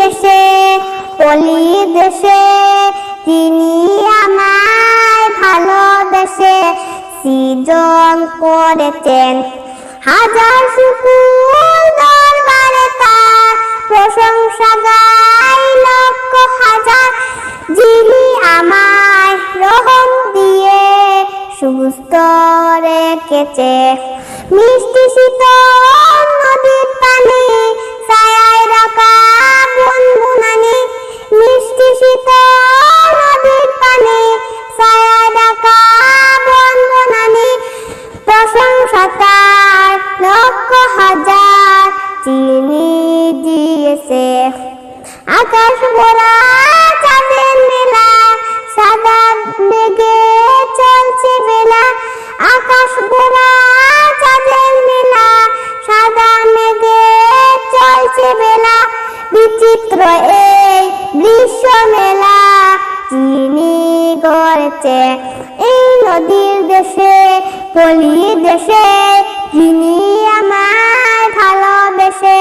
দেশে পলি দেশে তিনি আমায় ভালোবেসে সৃজন করেছেন। হাজার শুকর দরবারে তার প্রশংসা গাই লক্ষ হাজার, যিনি আমায় রহম দিয়ে সুস্থ রেখেছে। মিষ্টি শীতল নদীর পানি ছায়ায় রাখা গুনগুনানি, মিষ্টি শীতল নদীর পানি ছায়ায় রাখা গুনগুনানি, প্রশংসা তার লক্ষ হাজার, যিনি দিয়েছে। আকাশ ভরা চাঁদের মেলা, সাদা মেঘে চলছে বেলা। আকাশ ভরা চাঁদের মেলা, সাদা মেঘে চলছে বেলা। বিচিত্র এই দৃশ্য মেলা যিনি গড়েছে। এই নদীর দেশে পলি দেশে যিনি আমায় ভালোবেসে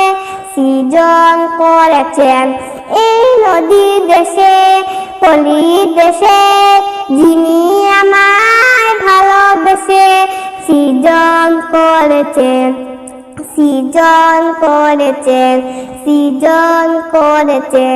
সৃজন করেছেন। এই নদীর দেশে পলি দেশে যিনি আমায় ভালোবেসে সৃজন করেছেন, সৃজন করেছেন, সৃজন করেছেন।